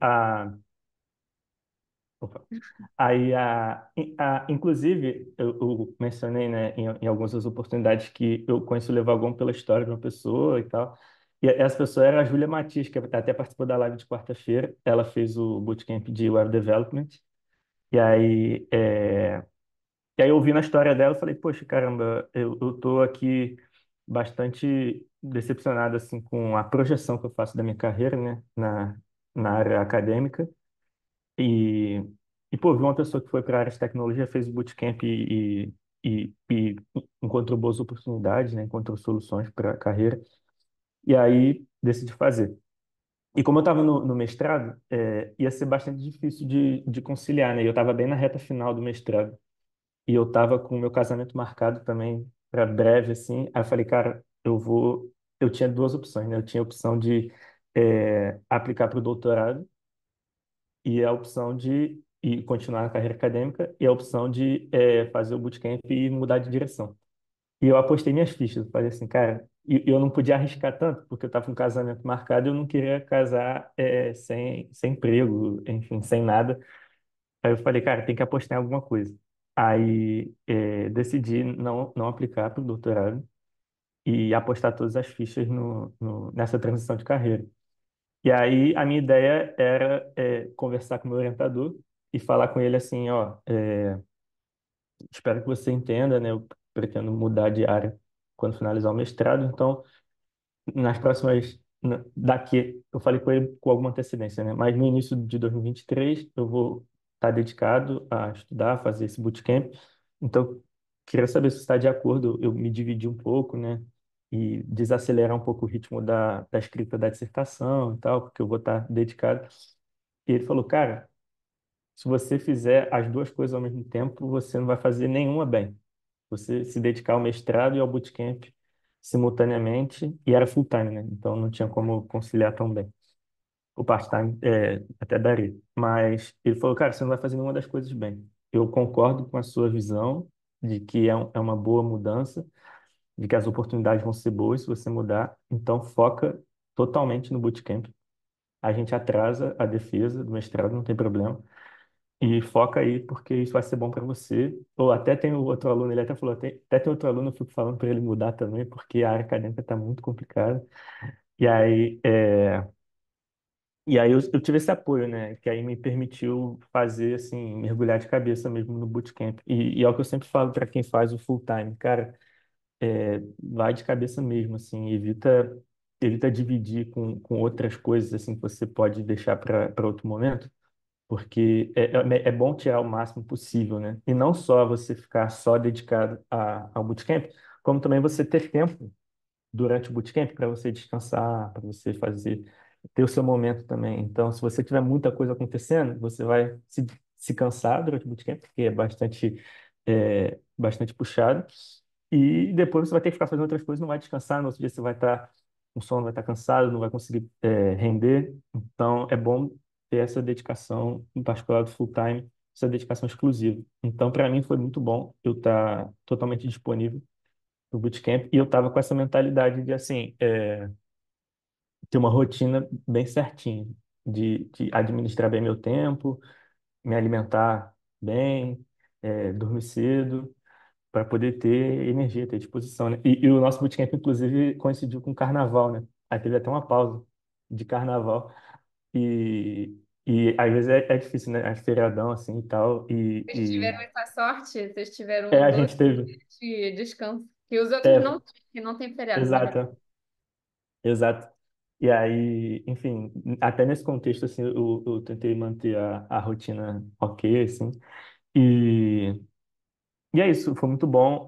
a, opa. Aí, inclusive, eu mencionei, né, em algumas das oportunidades que eu conheço o Levagon pela história de uma pessoa e tal. E essa pessoa era a Júlia Matias, que até participou da live de quarta-feira. Ela fez o bootcamp de Web Development. E aí, eu vi na história dela e falei, poxa, caramba, eu tô aqui bastante decepcionado, assim, com a projeção que eu faço da minha carreira, né, na área acadêmica. E, pô, vi uma pessoa que foi para a área de tecnologia, fez o bootcamp e encontrou boas oportunidades, né? Encontrou soluções para a carreira. E aí decidi fazer. E como eu estava no mestrado, ia ser bastante difícil de conciliar, né? E eu estava bem na reta final do mestrado. E eu estava com o meu casamento marcado também para breve, assim. Aí eu falei, cara, eu vou. Eu tinha duas opções, né? Eu tinha a opção de aplicar para o doutorado e a opção de continuar na carreira acadêmica e a opção de fazer o bootcamp e mudar de direção. E eu apostei minhas fichas, eu falei assim, cara, e eu não podia arriscar tanto, porque eu estava com um casamento marcado e eu não queria casar sem emprego, enfim, sem nada. Aí eu falei, cara, tem que apostar em alguma coisa. Aí decidi não aplicar para o doutorado e apostar todas as fichas nessa transição de carreira. E aí a minha ideia era conversar com o meu orientador e falar com ele assim, ó, espero que você entenda, né? Eu pretendo mudar de área quando finalizar o mestrado, então nas próximas daqui, eu falei com ele com alguma antecedência, né? Mas no início de 2023 eu vou estar dedicado a estudar, fazer esse bootcamp. Então, queria saber se você está de acordo, eu me dividir um pouco, né? E desacelerar um pouco o ritmo da escrita da dissertação e tal, porque eu vou estar dedicado. E ele falou, cara, se você fizer as duas coisas ao mesmo tempo, você não vai fazer nenhuma bem. Você se dedicar ao mestrado e ao bootcamp simultaneamente, e era full time, né? Então não tinha como conciliar tão bem. O part-time até daria. Mas ele falou, cara, você não vai fazer nenhuma das coisas bem. Eu concordo com a sua visão de que é uma boa mudança, de que as oportunidades vão ser boas se você mudar. Então foca totalmente no bootcamp. A gente atrasa a defesa do mestrado, não tem problema. E foca aí, porque isso vai ser bom para você. Ou até tem o outro aluno, ele até falou, até tem outro aluno, eu fico falando para ele mudar também, porque a área acadêmica está muito complicada. E aí, eu tive esse apoio, né? Que aí me permitiu fazer, assim, mergulhar de cabeça mesmo no bootcamp. E é o que eu sempre falo para quem faz o full time, cara, vai de cabeça mesmo, assim, evita dividir com outras coisas, assim, que você pode deixar para outro momento. Porque é bom tirar o máximo possível, né? E não só você ficar só dedicado ao bootcamp, como também você ter tempo durante o bootcamp para você descansar, para você ter o seu momento também. Então, se você tiver muita coisa acontecendo, você vai se cansar durante o bootcamp, porque é bastante puxado, e depois você vai ter que ficar fazendo outras coisas, não vai descansar, no outro dia você vai estar com sono, vai estar cansado, não vai conseguir render. Então, é bom ter essa dedicação, em particular do full time, essa dedicação exclusiva. Então, para mim foi muito bom eu estar totalmente disponível no bootcamp e eu estava com essa mentalidade de, assim, ter uma rotina bem certinha, de administrar bem meu tempo, me alimentar bem, dormir cedo, para poder ter energia, ter disposição, né? E o nosso bootcamp, inclusive, coincidiu com o carnaval, né? Aí teve até uma pausa de carnaval. E, às vezes é difícil, né? É feriadão assim e tal. Vocês tiveram essa sorte? Vocês A tiveram dois gente teve. de descanso. Que os outros É, não, que não tem feriado, na verdade. exato, exato. E aí, enfim, até nesse contexto, assim, eu tentei manter a rotina ok, assim. E, é isso, foi muito bom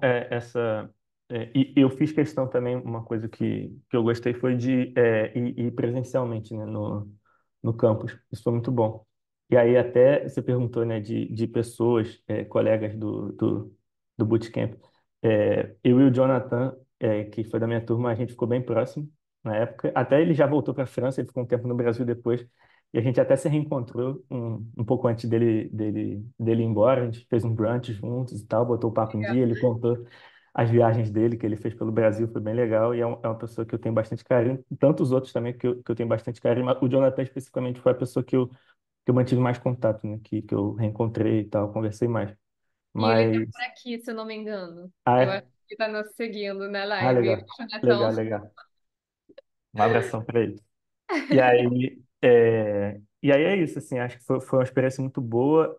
e eu fiz questão também, uma coisa que eu gostei foi de ir presencialmente, né, no campus. Isso foi muito bom. E aí até você perguntou, né, de pessoas, colegas do bootcamp. Eu e o Jonathan, que foi da minha turma, a gente ficou bem próximo na época. Até ele já voltou para a França, ele ficou um tempo no Brasil depois. E a gente até se reencontrou um pouco antes dele ir embora. A gente fez um brunch juntos e tal, botou o papo em dia, ele contou. as viagens dele que ele fez pelo Brasil, foi bem legal, e é uma pessoa que eu tenho bastante carinho, tantos outros também que eu tenho bastante carinho, mas o Jonathan especificamente foi a pessoa que eu mantive mais contato, né? Que eu reencontrei e tal, conversei mais. E ele tá Mas, por aqui, se eu não me engano. ah, Eu acho é? que tá nos seguindo na Ah, live. legal, Jonathan. legal, legal. Um abração para ele. E aí é isso, assim, acho que foi uma experiência muito boa.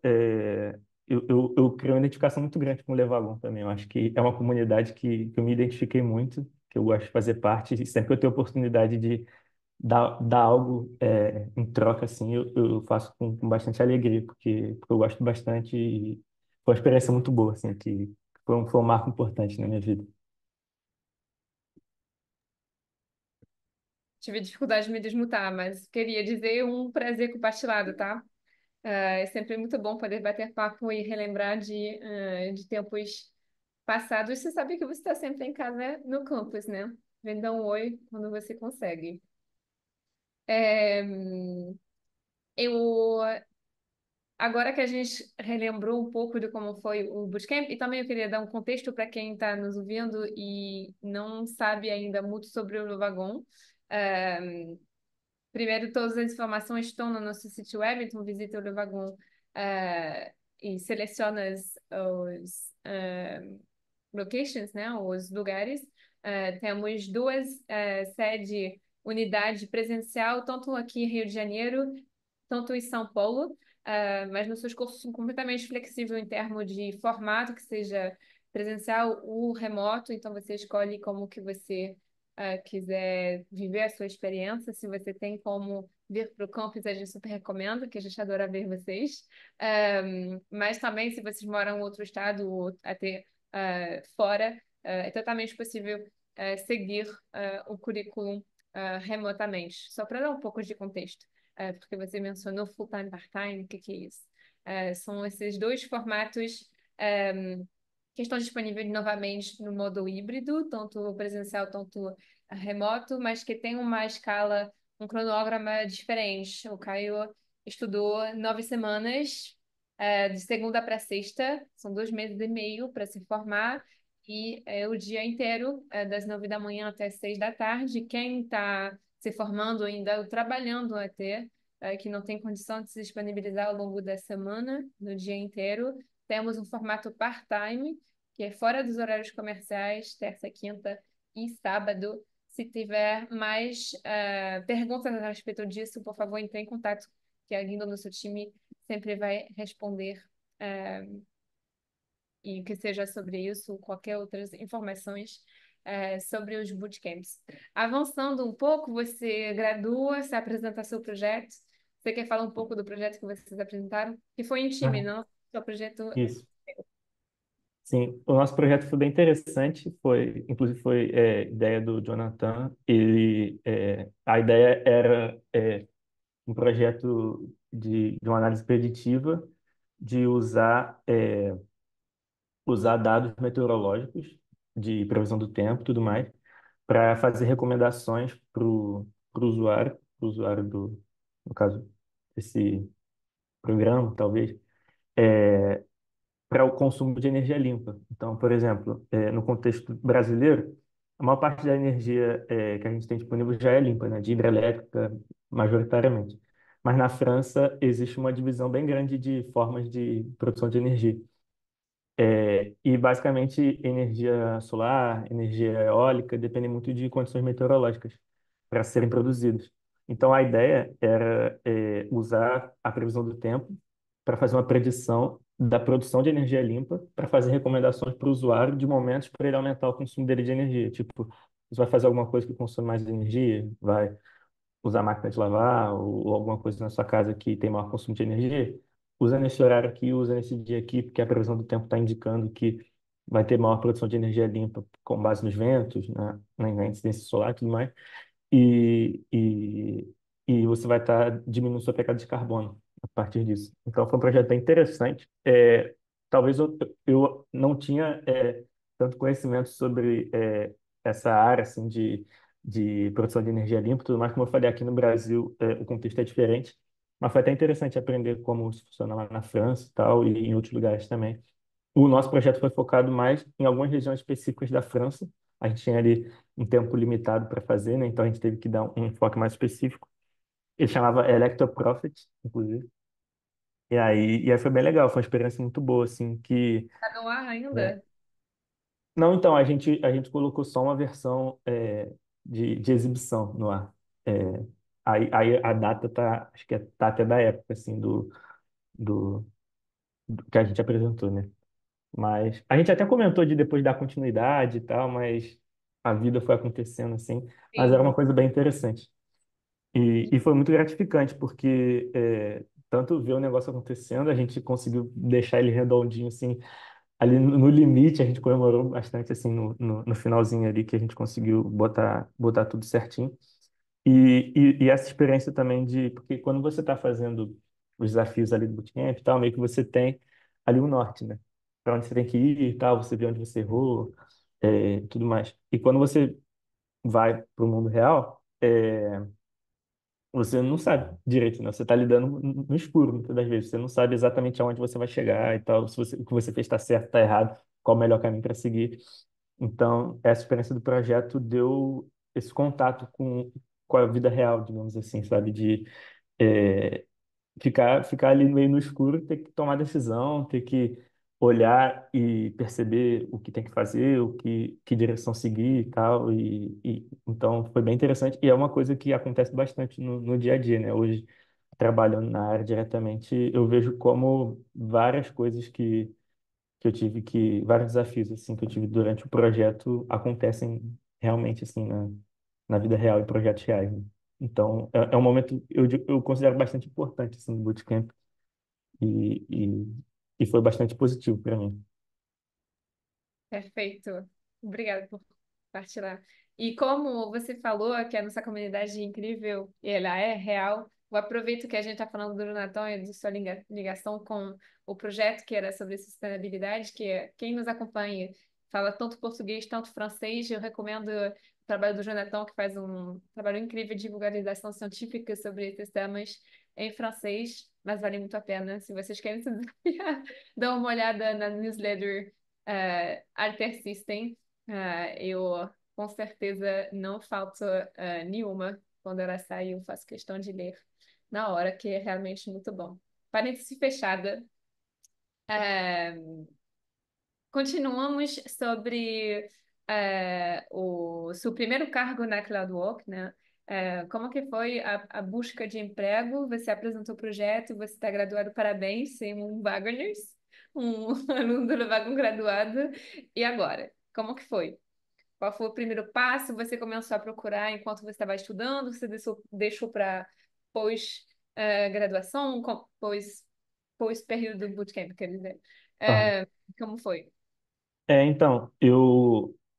Eu criei uma identificação muito grande com o Levagon também. Eu acho que é uma comunidade que eu me identifiquei muito, que eu gosto de fazer parte, e sempre que eu tenho oportunidade de dar algo em troca, assim, eu faço com bastante alegria, porque eu gosto bastante e foi uma experiência muito boa, assim, que foi um marco importante na minha vida. Tive dificuldade de me desmutar, mas queria dizer um prazer compartilhado, tá? É sempre muito bom poder bater papo e relembrar de tempos passados. Você sabe que você está sempre em casa, né? No campus, né? Vem dar um oi quando você consegue. É, eu, agora que a gente relembrou um pouco de como foi o bootcamp, e também eu queria dar um contexto para quem está nos ouvindo e não sabe ainda muito sobre o Vagon. Primeiro, todas as informações estão no nosso sítio web, então visita o Levagon e seleciona os locations, né, os lugares. Temos duas sede unidade presencial, tanto aqui em Rio de Janeiro, tanto em São Paulo, mas nossos cursos são completamente flexíveis em termos de formato, que seja presencial ou remoto, então você escolhe como que você quiser viver a sua experiência. Se você tem como vir para o campus, a gente super recomenda, que a gente adora ver vocês. Mas também, se vocês moram em outro estado ou até fora, é totalmente possível seguir o currículo remotamente. Só para dar um pouco de contexto, porque você mencionou full-time, part-time, o que que é isso? São esses dois formatos que estão disponíveis novamente no modo híbrido, tanto presencial, tanto remoto, mas que tem uma escala, um cronograma diferente. O Caio estudou 9 semanas, de segunda para sexta, são 2 meses e meio para se formar, e o dia inteiro, das 9 da manhã até as 6 da tarde. Quem está se formando ainda, ou trabalhando até, que não tem condição de se disponibilizar ao longo da semana, no dia inteiro, temos um formato part-time, que é fora dos horários comerciais, terça, quinta e sábado. Se tiver mais perguntas a respeito disso, por favor, entre em contato, que alguém do nosso time sempre vai responder. E que seja sobre isso, ou qualquer outras informações sobre os bootcamps. Avançando um pouco, você gradua, se apresenta seu projeto. Você quer falar um pouco do projeto que vocês apresentaram? Que foi em time, Ah, não? Seu projeto. isso. Sim, o nosso projeto foi bem interessante, inclusive foi ideia do Jonathan. A ideia era um projeto de uma análise preditiva, de usar dados meteorológicos de previsão do tempo e tudo mais, para fazer recomendações para o usuário no caso, desse programa, talvez, para o consumo de energia limpa. Então, por exemplo, no contexto brasileiro, a maior parte da energia que a gente tem disponível já é limpa, né, de hidrelétrica, majoritariamente. Mas na França existe uma divisão bem grande de formas de produção de energia. E basicamente energia solar, energia eólica dependem muito de condições meteorológicas para serem produzidos. Então a ideia era usar a previsão do tempo para fazer uma predição da produção de energia limpa, para fazer recomendações para o usuário de momentos para ele aumentar o consumo dele de energia. Tipo, você vai fazer alguma coisa que consome mais energia, vai usar máquina de lavar ou alguma coisa na sua casa que tem maior consumo de energia, usa nesse horário aqui, usa nesse dia aqui, porque a previsão do tempo está indicando que vai ter maior produção de energia limpa com base nos ventos, na incidência solar e tudo mais, e, e, e você vai estar diminuindo sua pegada de carbono a partir disso. Então, foi um projeto bem interessante. Talvez eu não tinha tanto conhecimento sobre essa área assim, de produção de energia limpa, e tudo mais, como eu falei, aqui no Brasil o contexto é diferente, mas foi até interessante aprender como isso funciona lá na França e tal, e em outros lugares também. O nosso projeto foi focado mais em algumas regiões específicas da França. A gente tinha ali um tempo limitado para fazer, né? Então a gente teve que dar um enfoque mais específico. Ele chamava Electro Prophet, inclusive. E aí foi bem legal, foi uma experiência muito boa, assim, que... Tá no ar é, ainda? Não, então, a gente colocou só uma versão de exibição no ar. É, aí a data tá, acho que tá até da época, assim, do, do que a gente apresentou, né? Mas a gente até comentou de depois dar continuidade e tal, mas a vida foi acontecendo assim. Mas era uma Sim. coisa bem interessante. E foi muito gratificante, porque tanto ver o negócio acontecendo, a gente conseguiu deixar ele redondinho, assim, ali no limite, a gente comemorou bastante, assim, no finalzinho ali, que a gente conseguiu botar tudo certinho. E essa experiência também porque quando você está fazendo os desafios ali do bootcamp e tal, meio que você tem ali o norte, né? Para onde você tem que ir e tal, você vê onde você errou, tudo mais. E quando você vai para o mundo real, você não sabe direito, né? Você está lidando no escuro, muitas das vezes. Você não sabe exatamente aonde você vai chegar e tal, se o que você fez está certo, está errado, qual o melhor caminho para seguir. Então, essa experiência do projeto deu esse contato com a vida real, digamos assim, sabe? De é, ficar ali meio no escuro, ter que tomar decisão, ter que olhar e perceber o que tem que fazer, que direção seguir e tal. Então, foi bem interessante. E é uma coisa que acontece bastante no dia a dia, né? Hoje, trabalhando na área diretamente, eu vejo como várias coisas vários desafios assim que eu tive durante o projeto acontecem realmente assim na vida real, em projetos reais, né? Então é um momento eu considero bastante importante assim no bootcamp e, e, e foi bastante positivo para mim. Perfeito. Obrigada por partilhar. E como você falou que a nossa comunidade é incrível e ela é real, eu aproveito que a gente está falando do Natal e de sua ligação com o projeto que era sobre sustentabilidade, quem nos acompanha fala tanto português, tanto francês. Eu recomendo o trabalho do Jonathan, que faz um trabalho incrível de divulgação científica sobre esses temas em francês, mas vale muito a pena. Se vocês querem se desafiar, dá uma olhada na newsletter Alter System. Eu com certeza não falta nenhuma quando ela sair, eu faço questão de ler na hora, que é realmente muito bom. Parêntese fechada. Uh, Continuamos sobre o seu primeiro cargo na CloudWalk, né? Como que foi a busca de emprego? Você apresentou o projeto, você está graduado, parabéns, Simon Wagners, um aluno do Vagon graduado. E agora, como que foi? Qual foi o primeiro passo? Você começou a procurar enquanto você estava estudando? Você deixou para pós-graduação, pós período do bootcamp, quer dizer. Ah. Como foi? Então,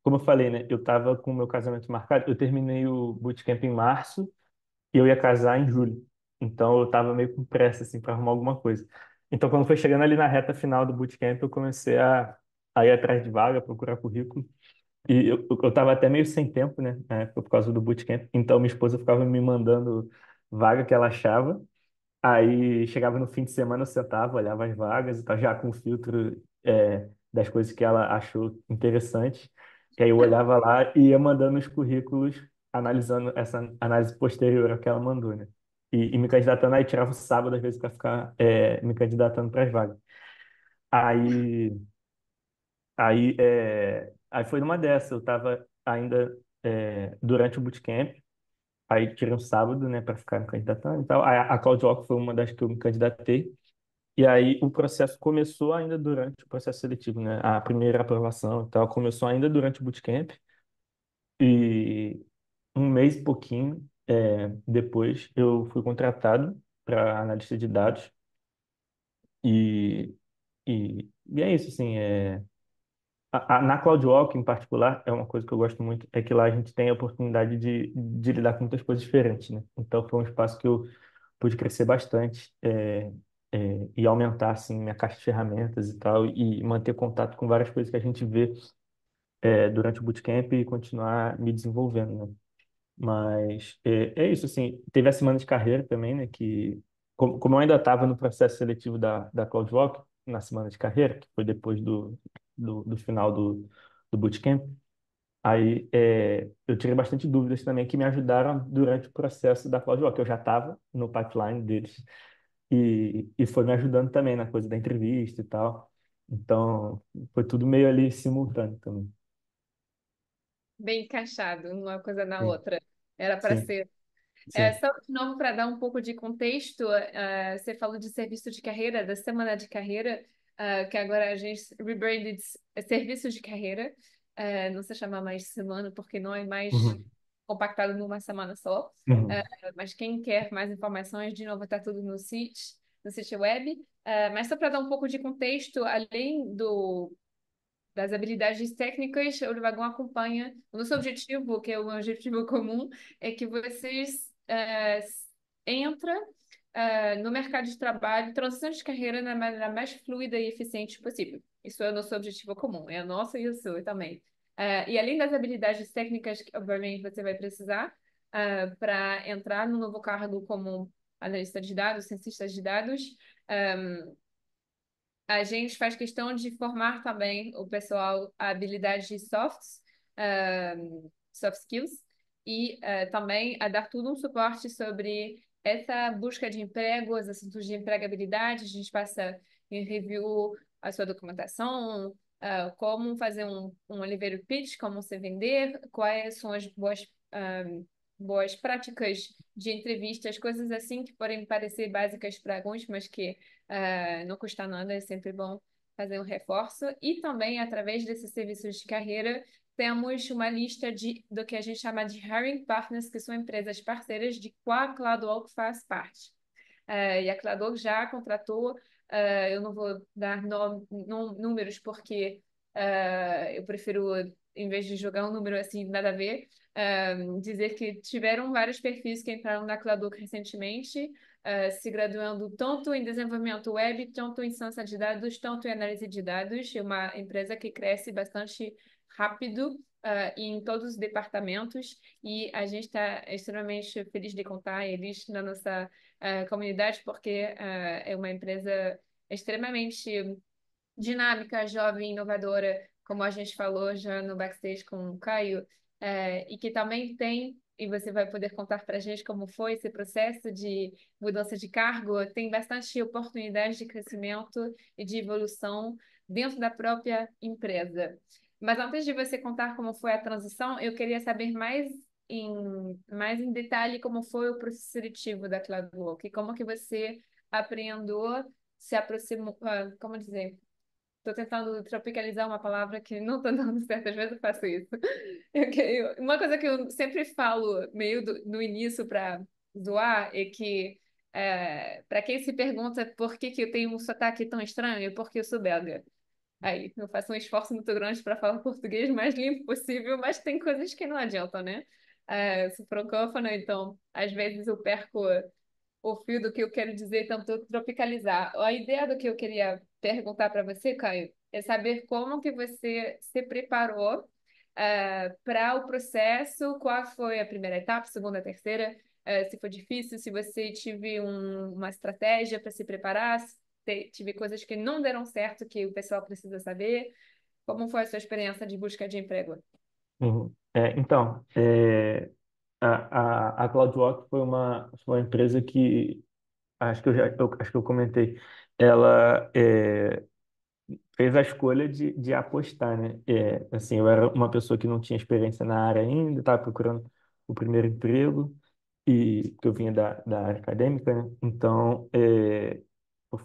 como eu falei, né, eu estava com o meu casamento marcado, eu terminei o bootcamp em março e eu ia casar em julho. Então eu estava meio com pressa assim para arrumar alguma coisa. Então quando foi chegando ali na reta final do bootcamp, eu comecei a ir atrás de vaga, procurar currículo. E eu tava até meio sem tempo, né, na época, por causa do bootcamp. Então minha esposa ficava me mandando vaga que ela achava. Aí chegava no fim de semana, eu sentava, olhava as vagas e tal, já com o filtro das coisas que ela achou interessante. E aí eu olhava lá e ia mandando os currículos, analisando essa análise posterior ao que ela mandou, né? E me candidatando, aí tirava o sábado, às vezes, para ficar me candidatando para as vagas. Aí, aí foi numa dessa, eu estava ainda durante o bootcamp, aí tirei um sábado, né, para ficar me candidatando e tal. A CloudWalk foi uma das que eu me candidatei. E aí o processo começou ainda durante o processo seletivo, né? A primeira aprovação e tal começou ainda durante o bootcamp. E um mês e pouquinho depois eu fui contratado para analista de dados. E, e é isso, assim. Na CloudWalk, em particular, é uma coisa que eu gosto muito, é que lá a gente tem a oportunidade de lidar com muitas coisas diferentes, né? Então foi um espaço que eu pude crescer bastante e aumentar assim minha caixa de ferramentas e tal e manter contato com várias coisas que a gente vê durante o bootcamp e continuar me desenvolvendo, né? Mas é isso assim. Teve a semana de carreira também, né? Que como eu ainda estava no processo seletivo da CloudWalk, na semana de carreira, que foi depois do final do bootcamp. Aí eu tirei bastante dúvidas também que me ajudaram durante o processo da CloudWalk, que eu já estava no pipeline deles e foi me ajudando também na coisa da entrevista e tal. Então, foi tudo meio ali simultâneo também. Bem encaixado, uma coisa na Sim, outra. Era para sim. ser. Sim. Só de novo, para dar um pouco de contexto, você falou de serviço de carreira, da semana de carreira, que agora a gente rebranded serviço de carreira, não se chama mais semana, porque não é mais Uhum. compactado numa semana só. Uhum. Mas quem quer mais informações, de novo, está tudo no sítio web. Mas só para dar um pouco de contexto, além das habilidades técnicas, o Livagão acompanha. O nosso objetivo, que é o objetivo comum, é que vocês entrem no mercado de trabalho, transição de carreira na maneira mais fluida e eficiente possível. Isso é o nosso objetivo comum, é a nossa e o seu também. E além das habilidades técnicas que, obviamente, você vai precisar para entrar no novo cargo como analista de dados, cientista de dados, a gente faz questão de formar também o pessoal a habilidades de soft skills, e também a dar todo um suporte sobre essa busca de emprego, os assuntos de empregabilidade. A gente passa em review a sua documentação, como fazer um elevator pitch, como se vender, quais são as boas práticas de entrevistas, coisas assim que podem parecer básicas para alguns, mas que não custa nada, é sempre bom fazer um reforço. E também, através desses serviços de carreira, temos uma lista do que a gente chama de hiring partners, que são empresas parceiras de qual a CloudWalk faz parte. E a Clador já contratou, eu não vou dar números porque eu prefiro, em vez de jogar um número assim, nada a ver, dizer que tiveram vários perfis que entraram na Clador recentemente, se graduando tanto em desenvolvimento web, tanto em ciência de dados, tanto em análise de dados. É uma empresa que cresce bastante rápido em todos os departamentos, e a gente está extremamente feliz de contar eles na nossa comunidade, porque é uma empresa extremamente dinâmica, jovem, inovadora, como a gente falou já no backstage com o Caio, e que também tem, e você vai poder contar para a gente como foi esse processo de mudança de cargo, tem bastante oportunidade de crescimento e de evolução dentro da própria empresa. Mas antes de você contar como foi a transição, eu queria saber mais em detalhe como foi o processo seletivo da CloudWalk, e como que você aprendeu, se aproximou, como dizer, estou tentando tropicalizar uma palavra que não está dando certo, às vezes eu faço isso. Uma coisa que eu sempre falo, meio no início para zoar, é que para quem se pergunta por que que eu tenho um sotaque tão estranho, é porque eu sou belga. Aí eu faço um esforço muito grande para falar português o mais limpo possível, mas tem coisas que não adiantam, né? Eu sou francófona, então às vezes eu perco o fio do que eu quero dizer, tanto tropicalizar. A ideia do que eu queria perguntar para você, Caio, é saber como que você se preparou para o processo, qual foi a primeira etapa, segunda, terceira, se foi difícil, se você tive uma estratégia para se preparar, se tive coisas que não deram certo que o pessoal precisa saber. Como foi a sua experiência de busca de emprego? Uhum. Então, a CloudWalk foi uma empresa que acho que eu comentei. Ela fez a escolha de apostar, né? Assim, eu era uma pessoa que não tinha experiência na área ainda, estava procurando o primeiro emprego e que eu vinha da área acadêmica, né? Então,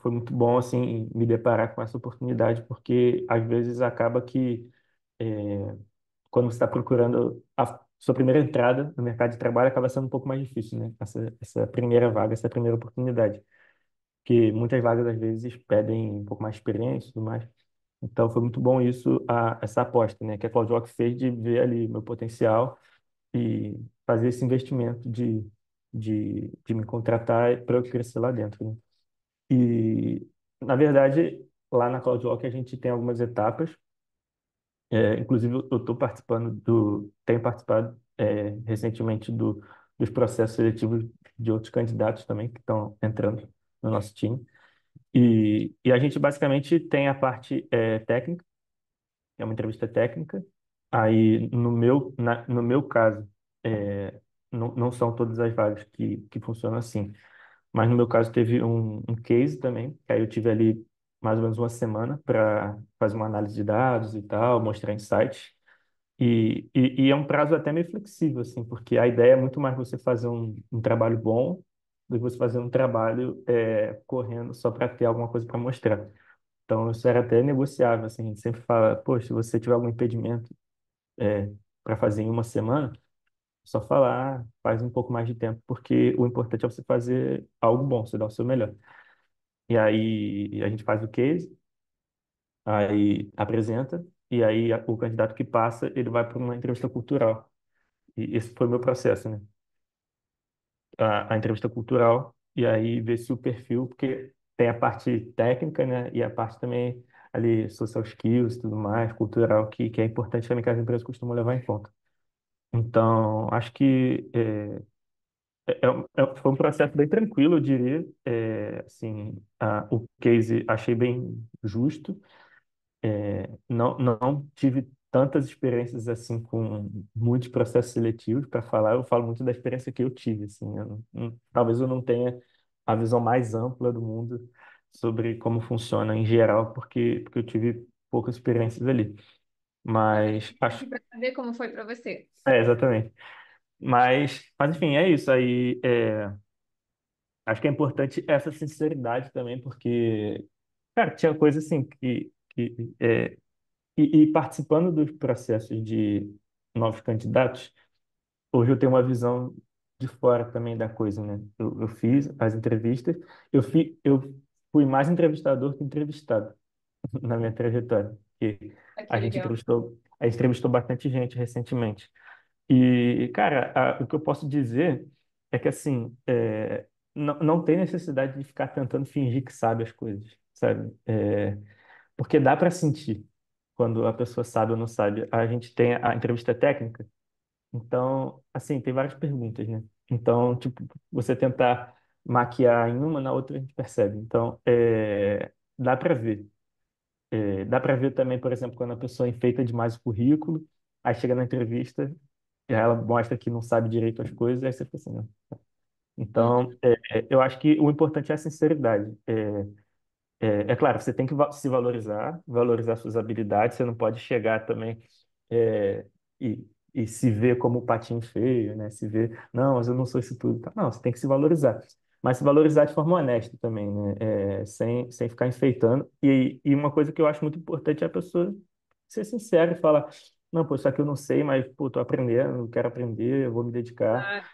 foi muito bom assim me deparar com essa oportunidade, porque às vezes acaba que é, quando você está procurando a sua primeira entrada no mercado de trabalho, acaba sendo um pouco mais difícil, né? Essa primeira vaga, essa primeira oportunidade, que muitas vagas às vezes pedem um pouco mais de experiência e tudo mais. Então foi muito bom isso, essa aposta, né? Que a CloudWalk fez de ver ali meu potencial e fazer esse investimento de me contratar para eu crescer lá dentro, né? E, na verdade, lá na CloudWalk a gente tem algumas etapas. Inclusive, eu estou tenho participado recentemente dos processos seletivos de outros candidatos também que estão entrando no nosso time. E a gente basicamente tem a parte técnica, que é uma entrevista técnica. Aí, no meu caso, não são todas as vagas que funcionam assim. Mas no meu caso teve um case também, que aí eu tive ali mais ou menos uma semana para fazer uma análise de dados e tal, mostrar insights. E é um prazo até meio flexível, assim, porque a ideia é muito mais você fazer um trabalho bom do que você fazer um trabalho correndo só para ter alguma coisa para mostrar. Então, isso era até negociável, assim, a gente sempre fala, poxa, se você tiver algum impedimento para fazer em uma semana, é só falar, faz um pouco mais de tempo, porque o importante é você fazer algo bom, você dar o seu melhor. E aí a gente faz o case, aí apresenta, e aí o candidato que passa, ele vai para uma entrevista cultural. E esse foi o meu processo, né? A entrevista cultural, e aí ver se o perfil, porque tem a parte técnica, né? E a parte também ali, social skills e tudo mais, cultural, que é importante também que as empresas costumam levar em conta. Então, acho que foi um processo bem tranquilo, eu diria. Assim, o case achei bem justo. Não tive tantas experiências assim com muitos processos seletivos para falar. Eu falo muito da experiência que eu tive. Assim, talvez eu não tenha a visão mais ampla do mundo sobre como funciona em geral, porque eu tive poucas experiências ali. Mas acho, Para saber como foi para você. exatamente. Mas enfim, é isso. Aí acho que é importante essa sinceridade também, porque, cara, tinha coisa assim e participando dos processos de novos candidatos, hoje eu tenho uma visão de fora também da coisa, né? Eu fiz as entrevistas, eu fui mais entrevistador que entrevistado na minha trajetória, porque Ah, que legal. a gente entrevistou bastante gente recentemente. E, cara, o que eu posso dizer é que, assim, não tem necessidade de ficar tentando fingir que sabe as coisas, sabe? Porque dá para sentir quando a pessoa sabe ou não sabe. A gente tem a entrevista técnica, então, assim, tem várias perguntas, né? Então, tipo, você tentar maquiar em uma, na outra a gente percebe. Então, dá para ver. Dá para ver também, por exemplo, quando a pessoa enfeita demais o currículo, aí chega na entrevista e aí ela mostra que não sabe direito as coisas, aí você fica assim, né? Uhum. Então, eu acho que o importante é a sinceridade. É claro, você tem que se valorizar, valorizar suas habilidades, você não pode chegar também é, e, e se ver como um patinho feio, né? Se ver, não, mas eu não sou isso tudo. Tá? Não, você tem que se valorizar. Mas se valorizar de forma honesta também, né? Sem ficar enfeitando. E uma coisa que eu acho muito importante é a pessoa ser sincera e falar, não, pô, isso aqui eu não sei, mas, pô, tô aprendendo, quero aprender, eu vou me dedicar. Ah,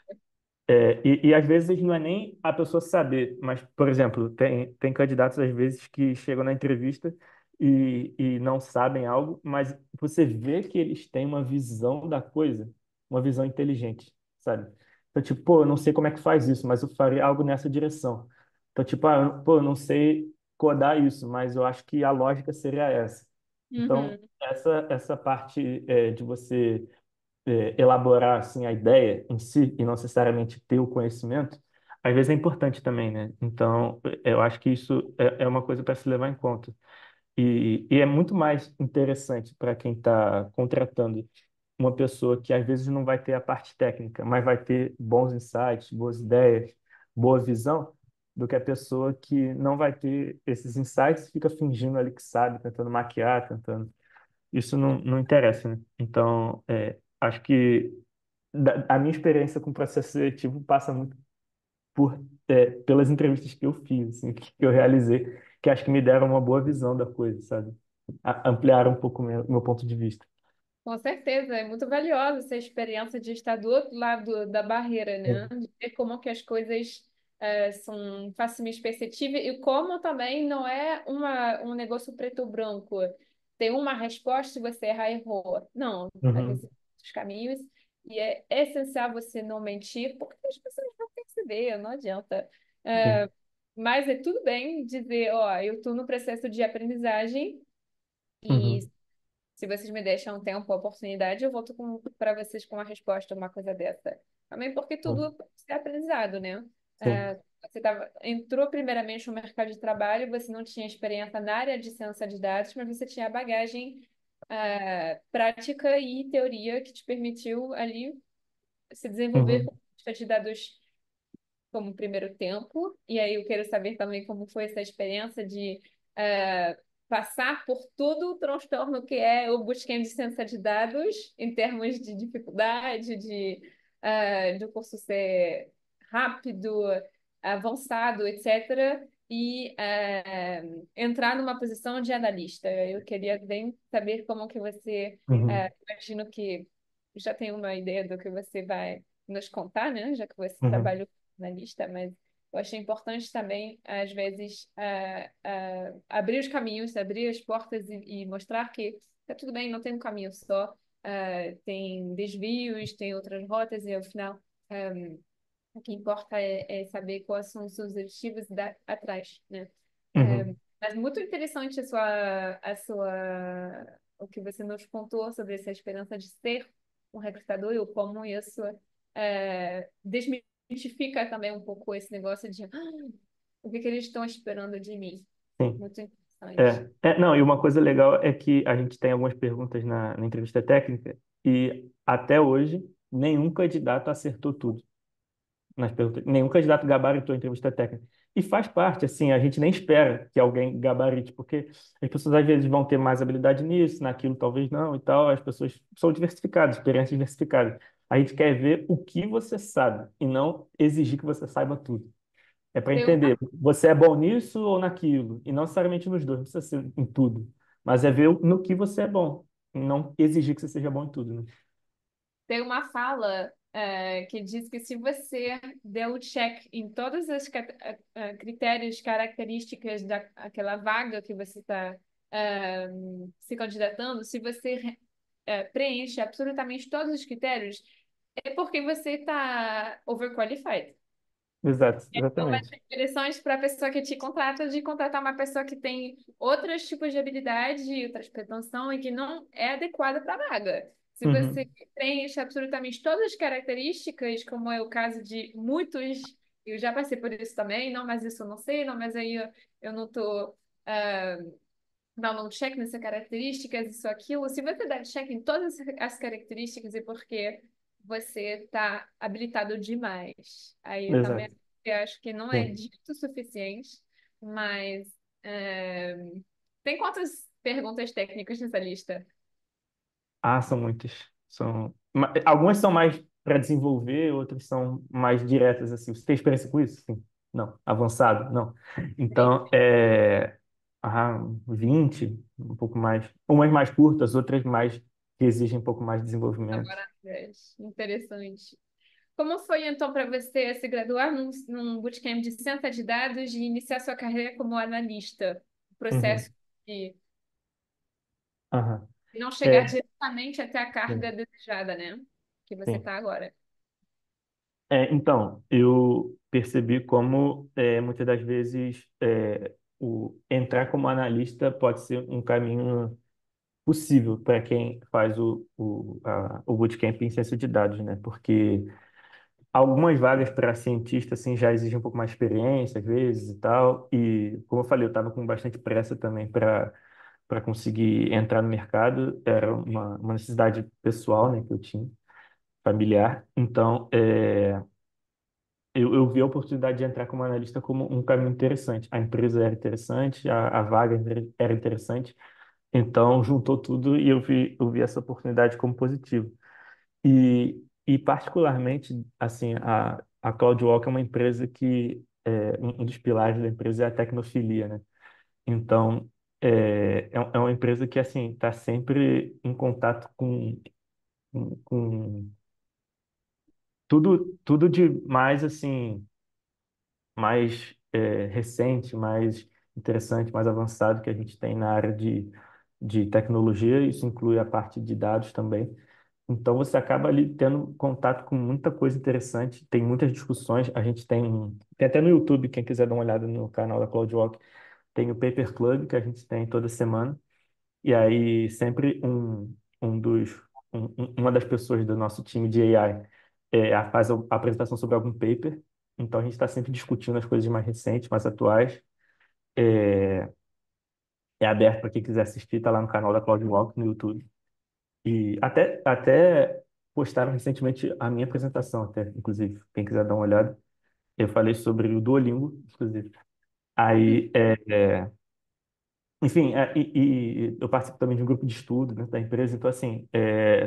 E às vezes não é nem a pessoa saber, mas, por exemplo, tem candidatos às vezes que chegam na entrevista e não sabem algo, mas você vê que eles têm uma visão da coisa, uma visão inteligente, sabe? Então, tipo, pô, eu não sei como é que faz isso, mas eu faria algo nessa direção. Então, tipo, pô, eu não sei codar isso, mas eu acho que a lógica seria essa. Então, uhum. essa parte de você elaborar assim a ideia em si e não necessariamente ter o conhecimento, às vezes é importante também, né? Então, eu acho que isso é uma coisa para se levar em conta. E é muito mais interessante para quem está contratando uma pessoa que às vezes não vai ter a parte técnica, mas vai ter bons insights, boas ideias, boa visão, do que a pessoa que não vai ter esses insights e fica fingindo ali que sabe, tentando maquiar, tentando. Isso não interessa, né? Então, acho que a minha experiência com o processo seletivo passa muito pelas entrevistas que eu fiz, assim, que eu realizei, que acho que me deram uma boa visão da coisa, sabe? Ampliaram um pouco o meu ponto de vista. Com certeza, é muito valiosa essa experiência de estar do outro lado da barreira, né? Sim. De ver como que as coisas são facilmente perceptíveis e como também não é um negócio preto ou branco. Tem uma resposta e você errar, errou. Não, Uhum. existem outros caminhos e é essencial você não mentir, porque as pessoas vão perceber, não adianta. Sim. Mas é tudo bem dizer, ó, eu estou no processo de aprendizagem e Uhum. se vocês me deixam um tempo, a oportunidade, eu volto para vocês com uma resposta, uma coisa dessa. Também porque tudo é aprendizado, né? Sim. Você entrou primeiramente no mercado de trabalho, você não tinha experiência na área de ciência de dados, mas você tinha a bagagem prática e teoria que te permitiu ali se desenvolver com Uhum, ciência de dados como primeiro tempo. E aí eu quero saber também como foi essa experiência de passar por todo o transtorno que é o Bootcamp de ciência de dados, em termos de dificuldade, de o curso ser rápido, avançado, etc. E entrar numa posição de analista. Eu queria bem saber como que você, uhum, imagino que já tem uma ideia do que você vai nos contar, né? Já que você uhum, trabalhou na lista, mas eu achei importante também, às vezes, abrir os caminhos, abrir as portas e mostrar que tá tudo bem, não tem um caminho só, tem desvios, tem outras rotas, e ao final, o que importa é saber quais são os seus objetivos atrás, né? uhum, Mas muito interessante o que você nos contou sobre essa esperança de ser um recrutador e o como isso desmistifica também um pouco esse negócio de o que que eles estão esperando de mim. sim. Muito interessante. Não, e uma coisa legal é que a gente tem algumas perguntas na entrevista técnica e até hoje nenhum candidato acertou tudo nas perguntas. Nenhum candidato gabaritou a entrevista técnica. E faz parte, assim, a gente nem espera que alguém gabarite, porque as pessoas às vezes vão ter mais habilidade nisso, naquilo talvez não e tal. As pessoas são diversificadas, experiências diversificadas. A gente quer ver o que você sabe e não exigir que você saiba tudo. É para Tem uma, entender, você é bom nisso ou naquilo, e não necessariamente nos dois, não precisa ser em tudo. Mas é ver no que você é bom, e não exigir que você seja bom em tudo, né? tem uma fala que diz que se você der o check em todos os critérios, características daquela vaga que você está se candidatando, se você preenche absolutamente todos os critérios, é porque você está overqualified. Exato, Então, vai exatamente. ser interessante para a pessoa que te contrata de contratar uma pessoa que tem outros tipos de habilidade, outras pretensão e que não é adequada para a vaga. Se você Uhum, preenche absolutamente todas as características, como é o caso de muitos, eu já passei por isso também, não, mas isso eu não sei, não, mas aí eu não estou dando um check nessas características, isso, aquilo. Se você der check em todas as características e porque você está habilitado demais. Aí eu também exato. acho que não é Sim. dito o suficiente, mas é, tem quantas perguntas técnicas nessa lista? Ah, são muitas. Algumas são mais para desenvolver, outras são mais diretas, assim. Você tem experiência com isso? Sim. Não. Avançado? Não. Tem. Então, 20, um pouco mais. Umas mais curtas, outras mais que exigem um pouco mais de desenvolvimento. Agora, interessante. Como foi então para você se graduar num bootcamp de ciência de dados e iniciar sua carreira como analista? O processo Uhum. de Aham. não chegar É, diretamente até a carga sim, desejada, né? Que você sim. está agora. Então, eu percebi como muitas das vezes o entrar como analista pode ser um caminho possível para quem faz o bootcamp em ciência de dados, né? Porque algumas vagas para cientista assim já exigem um pouco mais de experiência às vezes e tal. E como eu falei, eu estava com bastante pressa também para conseguir entrar no mercado. Era uma necessidade pessoal, né, que eu tinha, familiar. Então, eu vi a oportunidade de entrar como analista como um caminho interessante. A empresa era interessante, a vaga era interessante. Então, juntou tudo e eu vi essa oportunidade como positivo. E particularmente, assim, a CloudWalk é uma empresa que um dos pilares da empresa é a tecnofilia, né? Então, é uma empresa que, assim, está sempre em contato com tudo de mais, assim, mais recente, mais interessante, mais avançado que a gente tem na área de tecnologia. Isso inclui a parte de dados também. Então você acaba ali tendo contato com muita coisa interessante, tem muitas discussões. A gente tem até no YouTube, quem quiser dar uma olhada no canal da CloudWalk, tem o Paper Club que a gente tem toda semana. E aí sempre uma das pessoas do nosso time de AI faz a apresentação sobre algum paper. Então a gente está sempre discutindo as coisas mais recentes, mais atuais. É, é aberto para quem quiser assistir, está lá no canal da CloudWalk no YouTube. E até postaram recentemente a minha apresentação, até, inclusive, quem quiser dar uma olhada. Eu falei sobre o Duolingo, inclusive. Aí, enfim, e eu participo também de um grupo de estudo dentro da empresa, então, assim,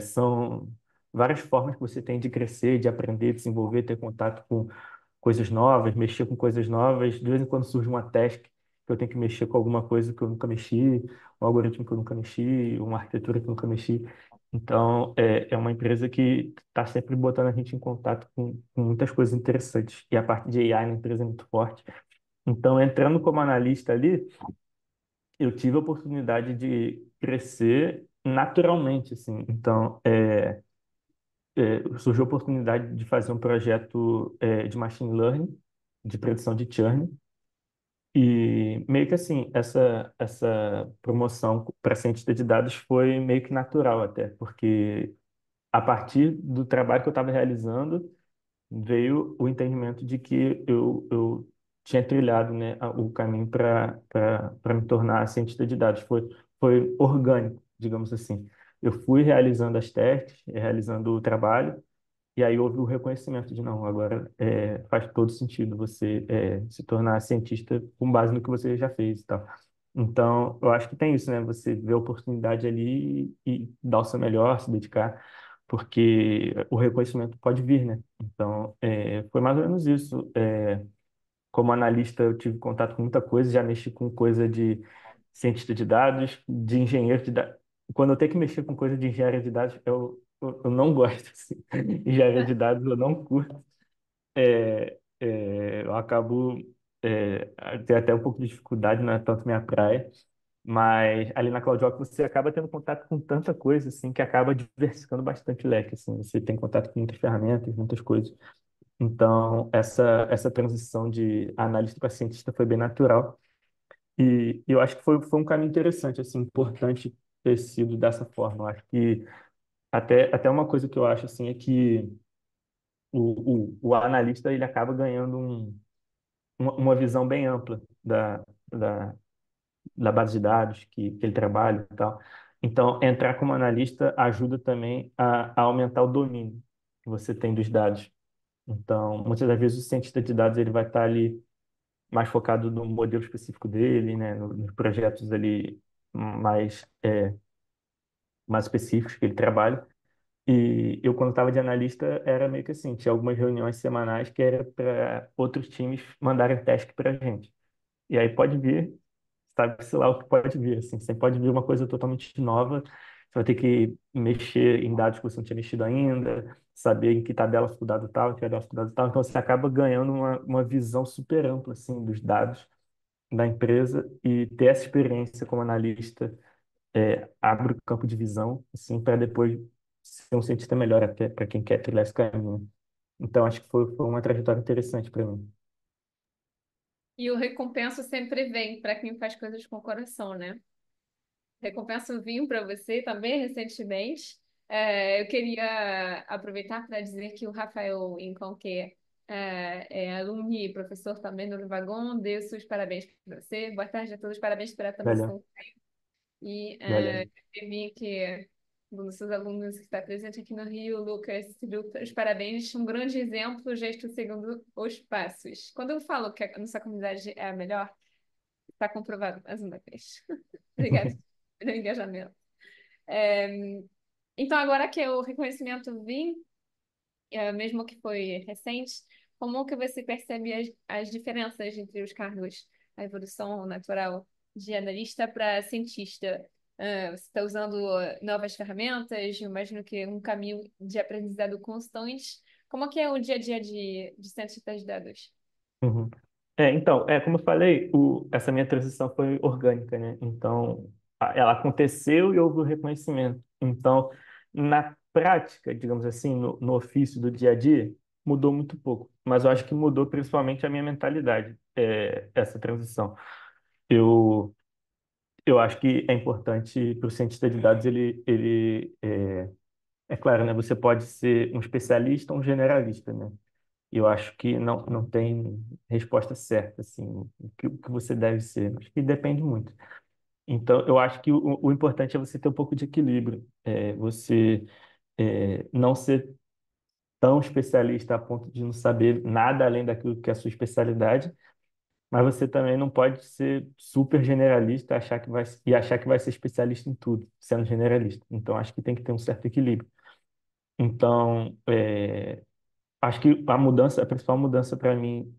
são várias formas que você tem de crescer, de aprender, desenvolver, ter contato com coisas novas, mexer com coisas novas. De vez em quando surge uma task que eu tenho que mexer com alguma coisa que eu nunca mexi, um algoritmo que eu nunca mexi, uma arquitetura que eu nunca mexi. Então, é uma empresa que está sempre botando a gente em contato com muitas coisas interessantes. E a parte de AI na empresa é muito forte. Então, entrando como analista ali, eu tive a oportunidade de crescer naturalmente, assim. Então, surgiu a oportunidade de fazer um projeto de machine learning, de predição de churn, e meio que assim, essa promoção para cientista de dados foi meio que natural até, porque a partir do trabalho que eu estava realizando, veio o entendimento de que eu tinha trilhado, né, o caminho para me tornar cientista de dados. Foi orgânico, digamos assim. Eu fui realizando as testes, realizando o trabalho, e aí houve o reconhecimento de não, agora faz todo sentido você se tornar cientista com base no que você já fez e tal. Então, eu acho que tem isso, né? Você vê a oportunidade ali e dá o seu melhor, se dedicar, porque o reconhecimento pode vir, né? Então, foi mais ou menos isso. Como analista, eu tive contato com muita coisa, já mexi com coisa de cientista de dados, de engenheiro de dados. Quando eu tenho que mexer com coisa de engenharia de dados, eu não gosto, assim. Engenharia de dados eu não curto. Eu acabo ter até um pouco de dificuldade, não é tanto minha praia, mas ali na CloudWalk você acaba tendo contato com tanta coisa, assim, que acaba diversificando bastante o leque, assim. Você tem contato com muitas ferramentas, muitas coisas. Então, essa transição de analista para cientista foi bem natural. E eu acho que foi um caminho interessante, assim, importante ter sido dessa forma. Eu acho que até uma coisa que eu acho, assim, é que o analista, ele acaba ganhando uma visão bem ampla da, da base de dados que ele trabalha e tal. Então, entrar como analista ajuda também a aumentar o domínio que você tem dos dados. Então, muitas das vezes o cientista de dados ele vai estar ali mais focado no modelo específico dele, né, nos projetos ali mais mais específicos que ele trabalha. E eu, quando estava de analista, era meio que assim, tinha algumas reuniões semanais que era para outros times mandarem task para a gente. E aí pode vir, sabe-se lá o que pode vir, assim, sempre pode vir uma coisa totalmente nova, você vai ter que mexer em dados que você não tinha mexido ainda, saber em que tabela ficou dado tal, em que tabela ficou dado tal, então você acaba ganhando uma visão super ampla, assim, dos dados da empresa e ter essa experiência como analista abre o campo de visão, assim, para depois ser um cientista melhor até para quem quer trilhar esse caminho. Então, acho que foi uma trajetória interessante para mim. E o recompensa sempre vem para quem faz coisas com o coração, né? Recompensa vinho para você também recentemente. Eu queria aproveitar para dizer que o Rafael Inconque é aluno e professor também no Livagon, deu seus parabéns para você. Boa tarde a todos, parabéns pela Valeu, promoção. E valeu. eu vi que um dos seus alunos que está presente aqui no Rio, Lucas, te deu os parabéns, um grande exemplo, gesto segundo os passos. Quando eu falo que a nossa comunidade é a melhor, está comprovado mais uma vez. Obrigada pelo engajamento. É, então, agora que o reconhecimento vim, mesmo que foi recente, como que você percebe as diferenças entre os cargos, a evolução natural de analista para cientista? Você está usando novas ferramentas, eu imagino que um caminho de aprendizado constante. Como que é o dia a dia de cientista de dados? Uhum. Então, como eu falei, essa minha transição foi orgânica, né? Então, ela aconteceu e houve o reconhecimento. Então, na prática, digamos assim, no ofício do dia a dia, mudou muito pouco. Mas eu acho que mudou principalmente a minha mentalidade, essa transição. Eu, eu acho que é importante para o cientista de dados, é claro, né? Você pode ser um especialista ou um generalista, né? E eu acho que não tem resposta certa, assim, o que você deve ser. Acho que depende muito. Então, eu acho que o importante é você ter um pouco de equilíbrio. Você não ser tão especialista a ponto de não saber nada além daquilo que é a sua especialidade, mas você também não pode ser super generalista e achar que vai ser especialista em tudo, sendo generalista. Então, acho que tem que ter um certo equilíbrio. Então, acho que a principal mudança para mim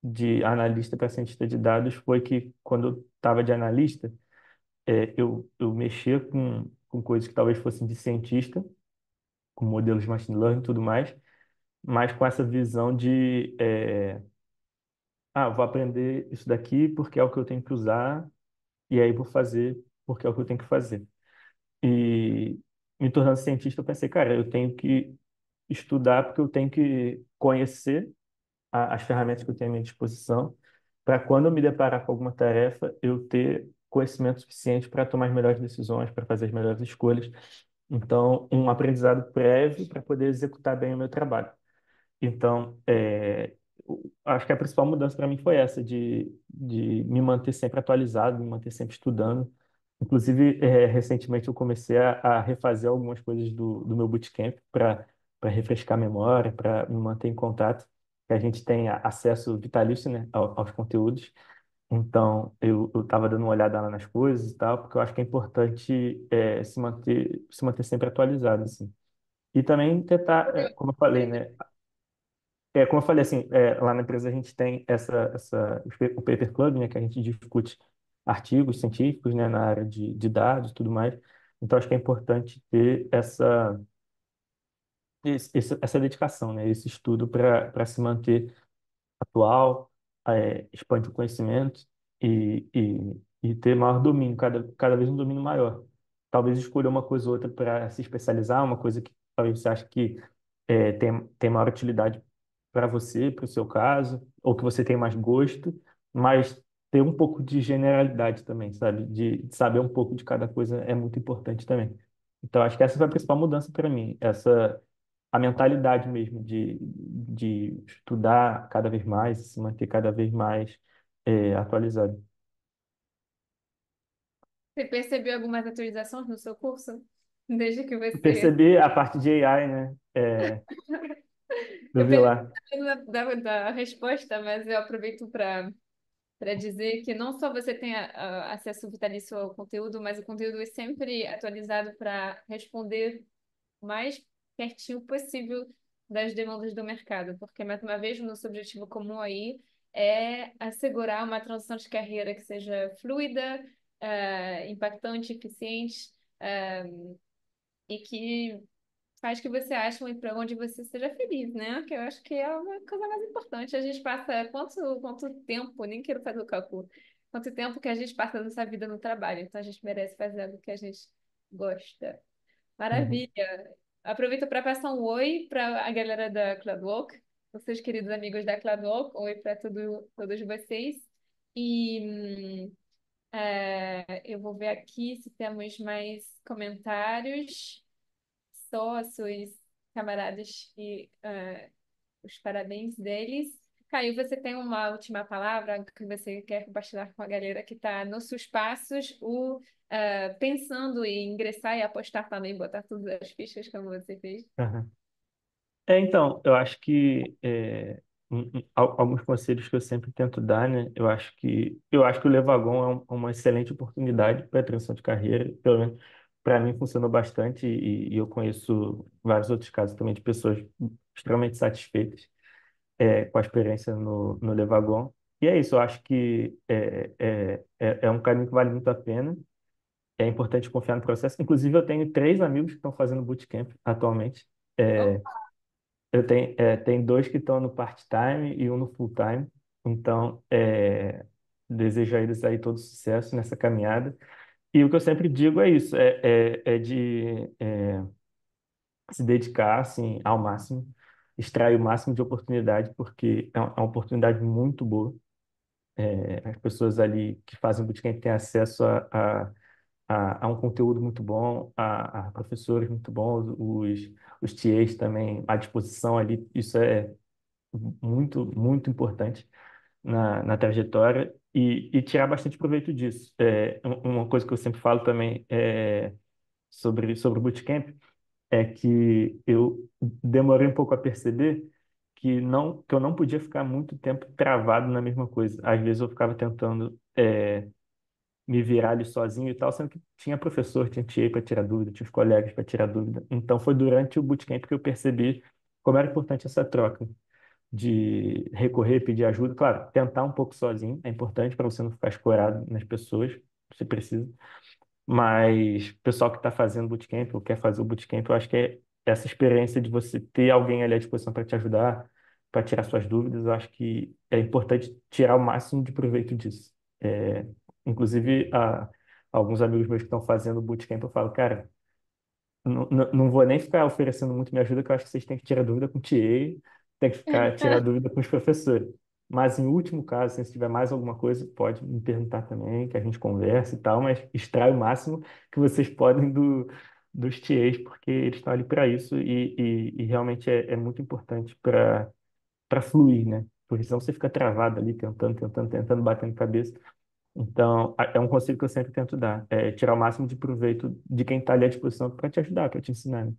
de analista para cientista de dados foi que quando eu estava de analista, eu mexia com coisas que talvez fossem de cientista, com modelos de machine learning e tudo mais, mas com essa visão de vou aprender isso daqui porque é o que eu tenho que usar, e aí vou fazer porque é o que eu tenho que fazer. E me tornando cientista, eu pensei, cara, eu tenho que estudar porque eu tenho que conhecer as ferramentas que eu tenho à minha disposição, para quando eu me deparar com alguma tarefa, eu ter conhecimento suficiente para tomar as melhores decisões, para fazer as melhores escolhas. Então, um aprendizado prévio para poder executar bem o meu trabalho. Então, acho que a principal mudança para mim foi essa, de me manter sempre atualizado, me manter sempre estudando. Inclusive, recentemente eu comecei a refazer algumas coisas do meu bootcamp para refrescar a memória, para me manter em contato, que a gente tem acesso vitalício, né, aos conteúdos. Então, eu estava dando uma olhada lá nas coisas e tal, porque eu acho que é importante se manter sempre atualizado, assim. E também tentar, como eu falei, né, como eu falei, assim, lá na empresa a gente tem o Paper Club, né, que a gente discute artigos científicos, né, na área de dados e tudo mais. Então, acho que é importante ter essa dedicação, né, esse estudo para se manter atual, expande o conhecimento e ter maior domínio, cada vez um domínio maior. Talvez escolher uma coisa ou outra para se especializar, uma coisa que talvez você ache que tem maior utilidade para você, para o seu caso, ou que você tem mais gosto, mas ter um pouco de generalidade também, sabe? De saber um pouco de cada coisa é muito importante também. Então, acho que essa foi a principal mudança para mim, a mentalidade mesmo de estudar cada vez mais, se manter cada vez mais atualizado. Você percebeu algumas atualizações no seu curso? Desde que você. Percebi a parte de AI, né? Eu Eu vi percebi lá. da resposta, mas eu aproveito para dizer que não só você tem acesso vitalício ao conteúdo, mas o conteúdo é sempre atualizado para responder o mais pertinho possível das demandas do mercado, porque, mais uma vez, o nosso objetivo comum aí é assegurar uma transição de carreira que seja fluida, impactante, eficiente, e que faz que você ache um emprego onde você seja feliz, né? Que eu acho que é uma coisa mais importante. A gente passa quanto tempo, nem quero fazer o cálculo, quanto tempo que a gente passa nessa vida no trabalho. Então a gente merece fazer algo que a gente gosta. Uhum. Maravilha. Aproveito para passar um oi para a galera da Cloudwalk, vocês queridos amigos da Cloudwalk, oi para todos vocês. E eu vou ver aqui se temos mais comentários sócios, camaradas e os parabéns deles. Caio, você tem uma última palavra algo que você quer compartilhar com a galera que está nos seus passos, pensando em ingressar e apostar também, botar todas as fichas como você fez? Uhum. Então, eu acho que alguns conselhos que eu sempre tento dar, né? Eu acho que o Levagon é uma excelente oportunidade para transição de carreira, pelo menos para mim funcionou bastante e eu conheço vários outros casos também de pessoas extremamente satisfeitas com a experiência no Levagon. E é isso, eu acho que é um caminho que vale muito a pena. É importante confiar no processo. Inclusive, eu tenho 3 amigos que estão fazendo bootcamp atualmente. É, Opa, tem dois que estão no part-time e um no full-time. Então, desejo a eles aí todo sucesso nessa caminhada. E o que eu sempre digo é isso, é de se dedicar assim, ao máximo, extrair o máximo de oportunidade, porque é uma oportunidade muito boa. As pessoas ali que fazem bootcamp têm acesso a um conteúdo muito bom, a professores muito bons, os TAs também à disposição ali. Isso muito, muito importante na trajetória e tirar bastante proveito disso. Uma coisa que eu sempre falo também sobre o bootcamp é que eu demorei um pouco a perceber que eu não podia ficar muito tempo travado na mesma coisa. Às vezes eu ficava tentando me virar ali sozinho e tal, sendo que tinha professor, tinha TA para tirar dúvida, tinha os colegas para tirar dúvida. Então foi durante o bootcamp que eu percebi como era importante essa troca de recorrer, pedir ajuda. Claro, tentar um pouco sozinho é importante para você não ficar escorado nas pessoas, você precisa. Mas o pessoal que está fazendo bootcamp ou quer fazer o bootcamp, eu acho que é essa experiência de você ter alguém ali à disposição para te ajudar, para tirar suas dúvidas, eu acho que é importante tirar o máximo de proveito disso. É, inclusive, alguns amigos meus que estão fazendo bootcamp, eu falo, cara, não vou nem ficar oferecendo muito minha ajuda, que eu acho que vocês têm que tirar dúvida com o TA, tem que tirar dúvida com os professores. Mas, em último caso, assim, se tiver mais alguma coisa, pode me perguntar também, que a gente conversa e tal, mas extrai o máximo que vocês podem dos TAs, porque eles estão ali para isso e realmente é muito importante para fluir, né? Porque senão você fica travado ali, tentando, batendo cabeça. Então, é um conselho que eu sempre tento dar, é tirar o máximo de proveito de quem está ali à disposição para te ajudar, para te ensinar, né?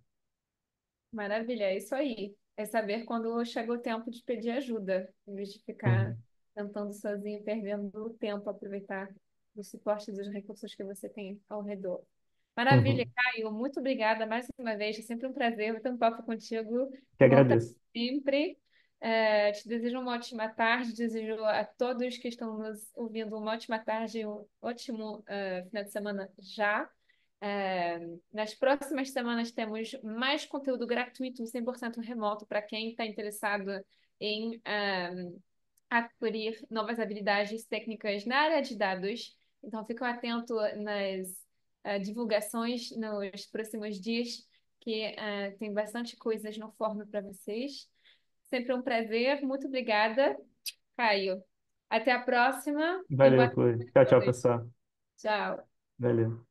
Maravilha, é isso aí. É saber quando chega o tempo de pedir ajuda, em vez de ficar Uhum. tentando sozinho, perdendo o tempo, aproveitar o suporte dos recursos que você tem ao redor. Maravilha, Uhum. Caio, muito obrigada mais uma vez. É sempre um prazer ter um papo contigo. Que Volta agradeço. sempre. Te desejo uma ótima tarde, desejo a todos que estão nos ouvindo uma ótima tarde, um ótimo final de semana já. É, nas próximas semanas temos mais conteúdo gratuito, 100% remoto, para quem está interessado em adquirir novas habilidades técnicas na área de dados. Então, fiquem atentos nas divulgações nos próximos dias, que tem bastante coisas no forno para vocês. Sempre um prazer. Muito obrigada, Caio. Até a próxima e uma boa Valeu, tarde Chloe. a Tchau, tchau, todos. pessoal. Tchau. Valeu.